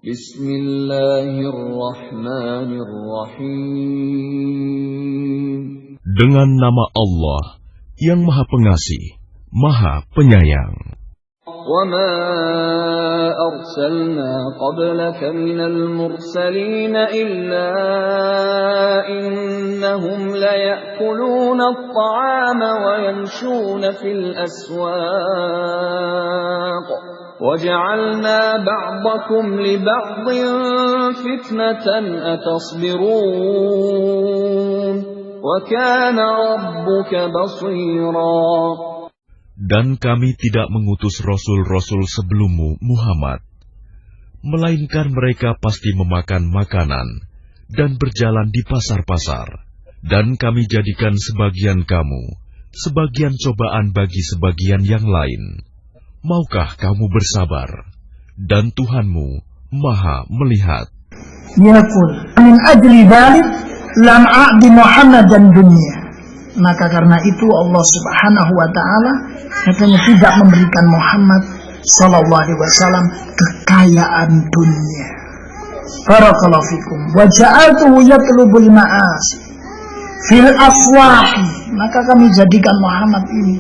Bismillahirrahmanirrahim. Dengan nama Allah yang Maha Pengasih, Maha Penyayang. وَمَا أَرْسَلْنَا قَبْلَكَ مِنَ الْمُرْسَلِينَ إِلَّا إِنَّهُمْ لَيَأْكُلُونَ الطَّعَامَ وَيَمْشُونَ فِي الْأَسْوَاقِ وَجَعَلْنَا بَعْضَكُمْ لِبَعْضٍ فِتْنَةً أَتَصْبِرُونَ وَكَانَ رَبُّكَ بَصِيرًا. Dan kami tidak mengutus rasul-rasul sebelummu, Muhammad, melainkan mereka pasti memakan makanan dan berjalan di pasar-pasar. Dan kami jadikan sebagian kamu, sebagian cobaan bagi sebagian yang lain. Maukah kamu bersabar? Dan Tuhanmu Maha melihat. Yaqul min ajli dzalik lam a'di Muhammadan dunya. Maka karena itu Allah Subhanahu wa taala katanya tidak memberikan Muhammad sallallahu alaihi wasallam kekayaan dunia. Barakallahu fikum. Wa ja'altuhu yatlubul ma'asi fil aswaqi. Maka kami jadikan Muhammad ini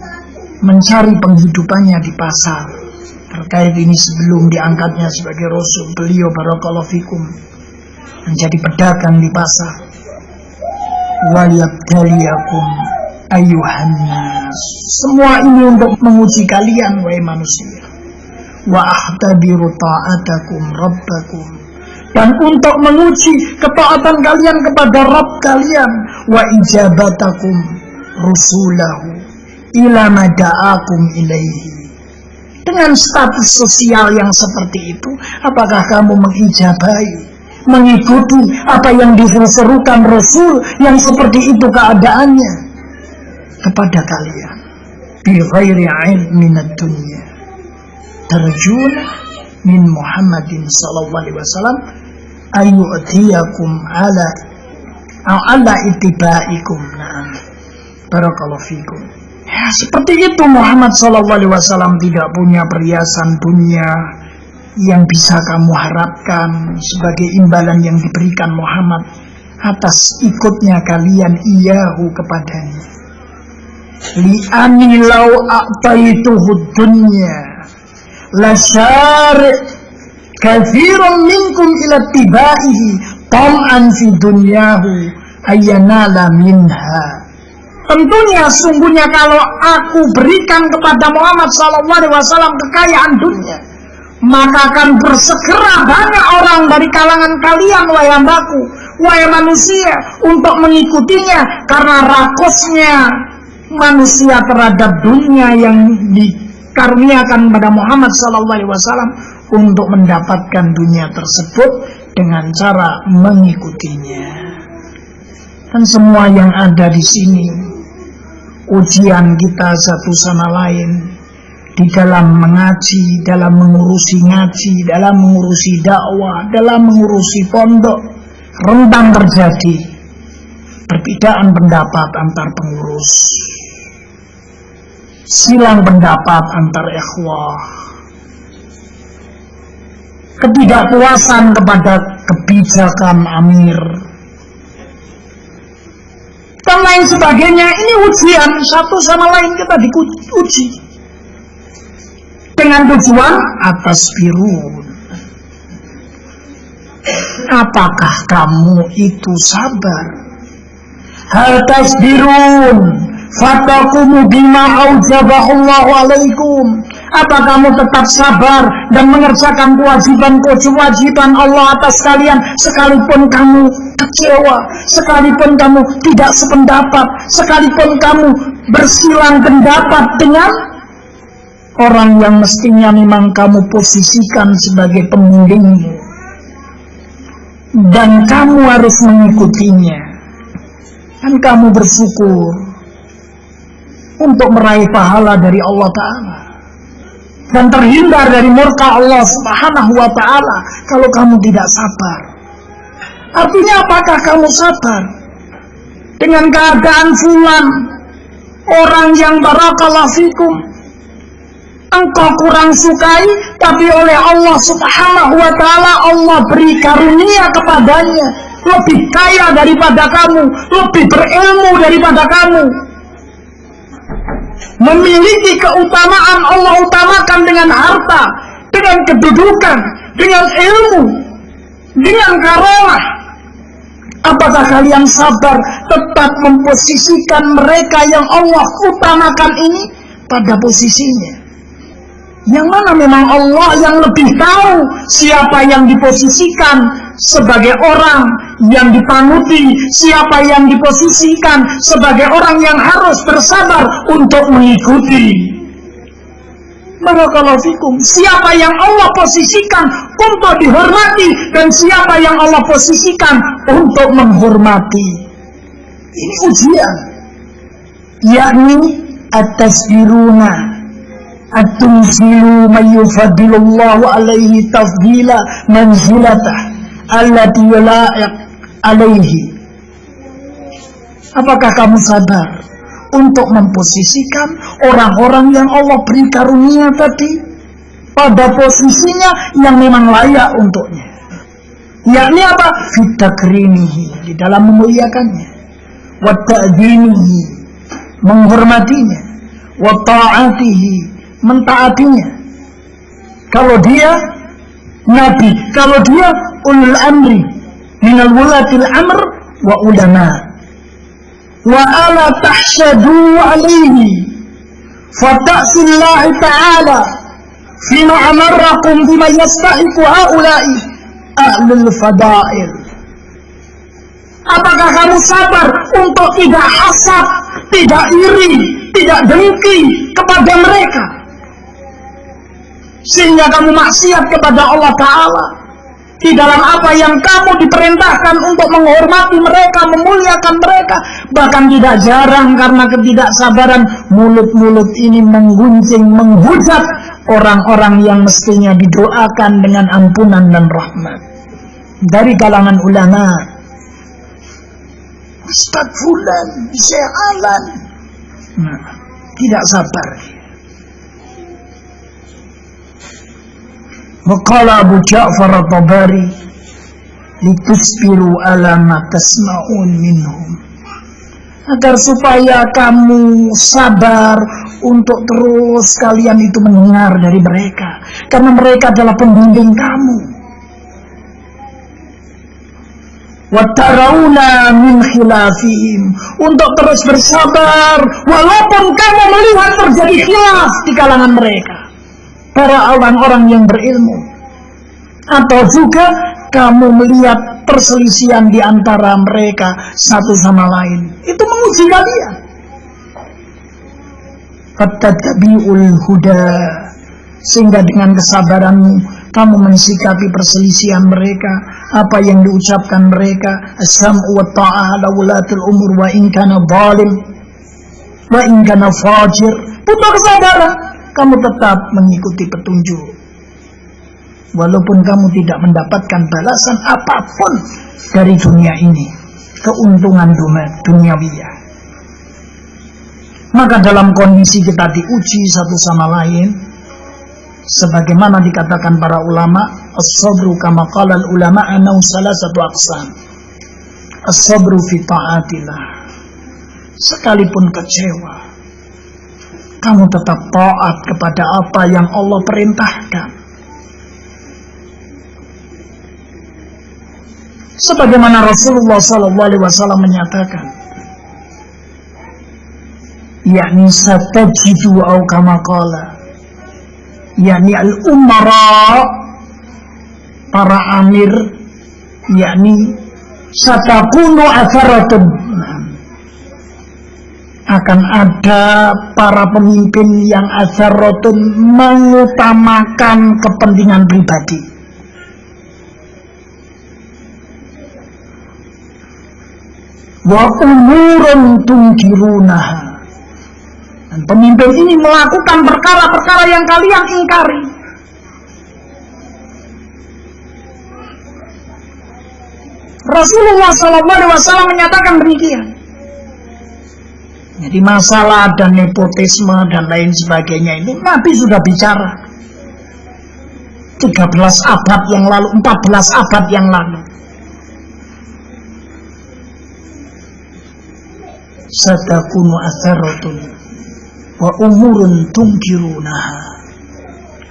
mencari penghidupannya di pasar. Terkait ini sebelum diangkatnya sebagai rasul, beliau barakallahu fikum menjadi pedagang di pasar. Waliyabtaliyakum ayuhan nas. Semua ini untuk menguji kalian wahai manusia. Wa ahtabiru ta'atakum rabbakum. Dan untuk menguji ketaatan kalian kepada Rabb kalian. Wa ijabatakum rusulahu ila mada'akum ilaihi. Dengan status sosial yang seperti itu, apakah kamu mengijabahi, mengikuti apa yang diserukan Rasul yang seperti itu keadaannya kepada kalian? Bi ghairi ilmin ad-dunya tarjuna min Muhammadin sallallahu alaihi wasallam ayyutiyakum ala ittibaikum. Nah, barakallahu fikum. Ya, seperti itu Muhammad sallallahu alaihi wasallam tidak punya perhiasan dunia yang bisa kamu harapkan sebagai imbalan yang diberikan Muhammad atas ikutnya kalian iyahu kepadanya. Li'ani law a'taituhu dunya la syari' katsirun minkum ila tibaihi tam'an fi dunyahu ayyanala minha. Tentunya sungguhnya kalau aku berikan kepada Muhammad sallallahu alaihi wasallam kekayaan dunia, maka akan bersegera banyak orang dari kalangan kalian wahai hambaku, wahai manusia, untuk mengikutinya karena rakusnya manusia terhadap dunia yang dikaruniakan pada Muhammad SAW untuk mendapatkan dunia tersebut dengan cara mengikutinya. Dan semua yang ada di sini, ujian kita satu sama lain di dalam mengaji, dalam mengurusi ngaji, dalam mengurusi dakwah, dalam mengurusi pondok, rentan terjadi perbedaan pendapat antar pengurus, silang pendapat antar ikhwah, ketidakpuasan kepada kebijakan amir, dan lain sebagainya. Ini ujian, satu sama lain kita diuji dengan tujuan atas birun. Apakah kamu itu sabar? Hal tasbirun fatakumu bima aujabahullahu alaikum. Apa kamu tetap sabar dan mengerjakan kewajiban Allah atas kalian, sekalipun kamu kecewa, sekalipun kamu tidak sependapat, sekalipun kamu bersilang pendapat dengan orang yang mestinya memang kamu posisikan sebagai pembimbingmu, dan kamu harus mengikutinya, dan kamu bersyukur untuk meraih pahala dari Allah Ta'ala dan terhindar dari murka Allah Subhanahu wa Ta'ala kalau kamu tidak sabar. Artinya apakah kamu sabar dengan keadaan fulan, orang yang barakallahu fikum engkau kurang sukai, tapi oleh Allah Subhanahu wa ta'ala Allah beri karunia kepadanya, lebih kaya daripada kamu, lebih berilmu daripada kamu, memiliki keutamaan. Allah utamakan dengan harta, dengan kedudukan, dengan ilmu, dengan karamah. Apakah kalian sabar tetap memposisikan mereka yang Allah utamakan ini pada posisinya? Yang mana memang Allah yang lebih tahu siapa yang diposisikan sebagai orang yang ditanuti, siapa yang diposisikan sebagai orang yang harus bersabar untuk mengikuti. Barakallahu fikum. Siapa yang Allah posisikan untuk dihormati dan siapa yang Allah posisikan untuk menghormati. Ini ujian. Yakni at-tasbiruna at-tunzilu man yufadilullahu alaihi tafdila manzilatah allati yala'iq alaihi. Apakah kamu sabar untuk memposisikan orang-orang yang Allah beri karunia tadi pada posisinya yang memang layak untuknya? Yakni apa? Fitakrimihi, di dalam memuliakannya, wa ta'dhimihi, menghormatinya, wa ta'atihi, mentaatinya. Kalau dia nabi, kalau dia ulul amri minal wulatil amr wa ulama. Wa ala tahsyadu alaihi fata'sillahi ta'ala fima amarrakum bima yastahiku haulai ahlul fadail. Apakah kamu sabar untuk tidak hasad, tidak iri, tidak dengki kepada mereka, sehingga kamu maksiat kepada Allah Ta'ala di dalam apa yang kamu diperintahkan untuk menghormati mereka, memuliakan mereka? Bahkan tidak jarang karena ketidaksabaran mulut-mulut ini mengguncing, menghujat orang-orang yang mestinya didoakan dengan ampunan dan rahmat dari kalangan ulama. Ustaz Fulan, Syekh Alan, tidak sabar. Waqala Abu Ja'far at-Tabari litusbiru ala ma tasma'un minhum, agar supaya kamu sabar untuk terus kalian itu mendengar dari mereka, karena mereka adalah pembimbing kamu. Wa tarawna min khilafihim, untuk terus bersabar walaupun kamu melihat terjadi khilaf di kalangan mereka, para orang-orang yang berilmu, atau juga kamu melihat perselisihan di antara mereka satu sama lain. Itu menguji kalian. Fattabi'ul huda, sehingga dengan kesabaranmu kamu mensikapi perselisihan mereka, apa yang diucapkan mereka, as-sam'u wa ta'ah ala wulatul umur wa in kana zalim wa in kana fajir. Butuh kesabaran, kamu tetap mengikuti petunjuk walaupun kamu tidak mendapatkan balasan apapun dari dunia ini, keuntungan duniawiyah. Maka dalam kondisi kita diuji satu sama lain, sebagaimana dikatakan para ulama, as-sabru kama qala al-ulama annahu salasatu aqsam. As-sabru fi ta'atillah, sekalipun kecewa kamu tetap taat kepada apa yang Allah perintahkan. Sebagaimana Rasulullah SAW menyatakan, yakni satajidu au kama qala, yakni al-umara, para amir, yakni satakunu atharatun, akan ada para pemimpin yang atharatun, mengutamakan kepentingan pribadi. Wa umurun tunkirunaha, dan pemimpin ini melakukan perkara-perkara yang kalian ingkari. Rasulullah SAW menyatakan demikian. Jadi masalah dan nepotisme dan lain sebagainya itu Nabi sudah bicara 13 abad yang lalu, 14 abad yang lalu. Satakunu atharatun wa umurun tunkirunaha.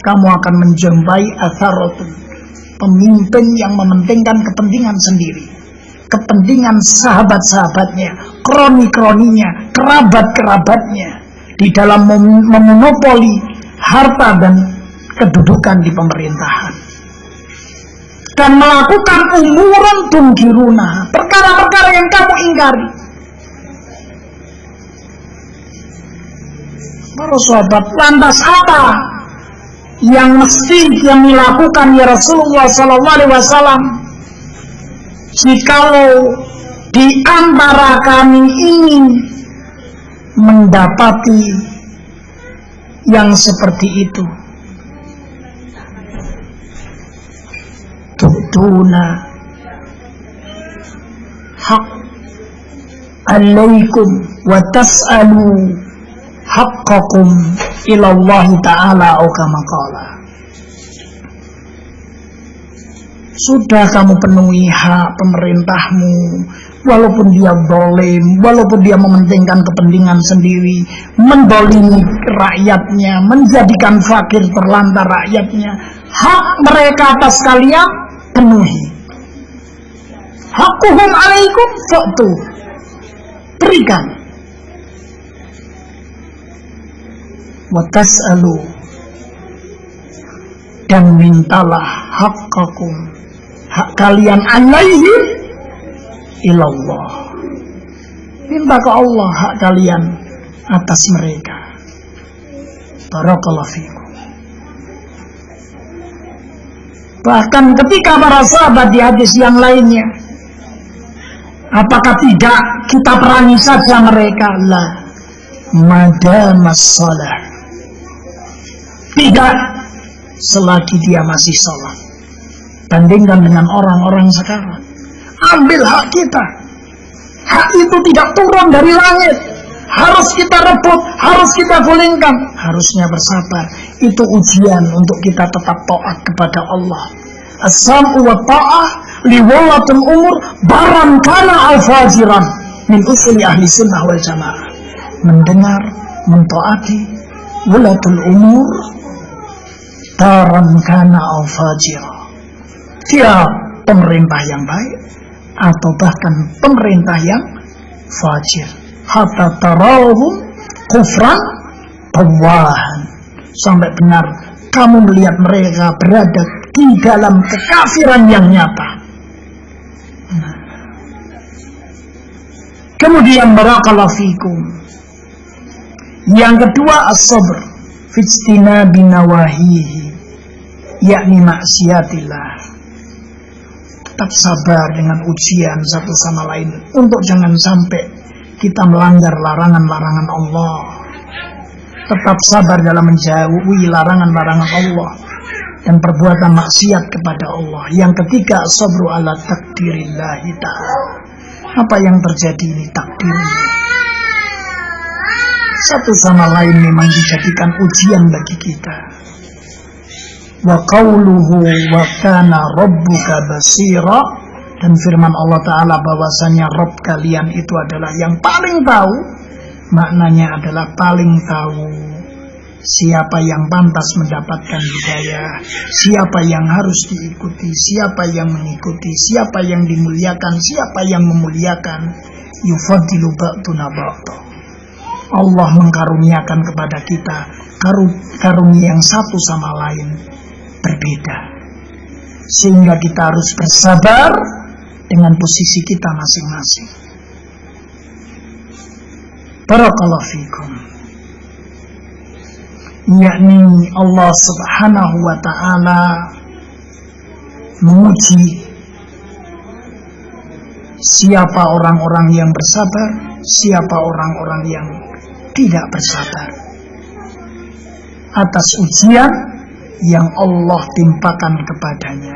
Kamu akan menjumpai atharatun, pemimpin yang mementingkan kepentingan sendiri, kepentingan sahabat-sahabatnya, kroni-kroninya, kerabat-kerabatnya di dalam memonopoli harta dan kedudukan di pemerintahan, dan melakukan umuran tunggiruna, perkara-perkara yang kamu ingkari. Para sahabat, lantas apa yang mesti yang dilakukan ya Rasulullah Sallallahu Alaihi Wasallam? Jikalau di antara kami ingin mendapati yang seperti itu, tuduna hak alaikum wa tas'alu haqqakum ilallahi ta'ala au kama qala. Sudah kamu penuhi hak pemerintahmu, walaupun dia zalim, walaupun dia mementingkan kepentingan sendiri, mendolimi rakyatnya, menjadikan fakir terlantar rakyatnya, hak mereka atas kalian penuhi. Hakuhum alaikum fa'tu, berikan. Wa tas'alu, dan mintalah haqqakum, hak kalian alaihim ilallah, minta ke Allah hak kalian atas mereka. Barakallahu fikum. Bahkan ketika para sahabat di hadis yang lainnya, apakah tidak kita perangi saja mereka? La madamas salah, tidak selagi dia masih salat. Bandingkan dengan orang-orang sekarang, ambil hak kita. Hak itu tidak turun dari langit, harus kita rebut, harus kita gulingkan. Harusnya bersabar. Itu ujian untuk kita tetap taat kepada Allah. As-sam'u wa ta'ah liwalatul umur baran kana al-fajiran min usuli ahli sunnah wal jamaah. Mendengar, mentaati walatul umur baran kana al-fajirah. Dia pemerintah yang baik atau bahkan pemerintah yang fajir. Hatta tarahum kufran tawahan, sampai benar kamu melihat mereka berada di dalam kekafiran yang nyata. Kemudian barakallahu fikum, yang kedua as-sabr fi ijtinabi nawahihi, yakni maksiatillah. Tetap sabar dengan ujian satu sama lain untuk jangan sampai kita melanggar larangan-larangan Allah. Tetap sabar dalam menjauhi larangan-larangan Allah dan perbuatan maksiat kepada Allah. Yang ketiga, sabru ala takdirillahi ta'ala. Apa yang terjadi ini takdirnya. Satu sama lain memang dijadikan ujian bagi kita. Wa qawluhu wa kana rabbuka basira, dan firman Allah Ta'ala bahwasanya Rabb kalian itu adalah yang paling tahu. Maknanya adalah paling tahu siapa yang pantas mendapatkan hidayah, siapa yang harus diikuti, siapa yang mengikuti, siapa yang dimuliakan, siapa yang memuliakan. Yufaddilu ba'duna ba'da. Allah mengkaruniakan kepada kita karunia yang satu sama lain berbeda, sehingga kita harus bersabar dengan posisi kita masing-masing. Barakallahu fikum. Yakni Allah Subhanahu wa ta'ala menguji siapa orang-orang yang bersabar, siapa orang-orang yang tidak bersabar atas ujian yang Allah timpakan kepadanya.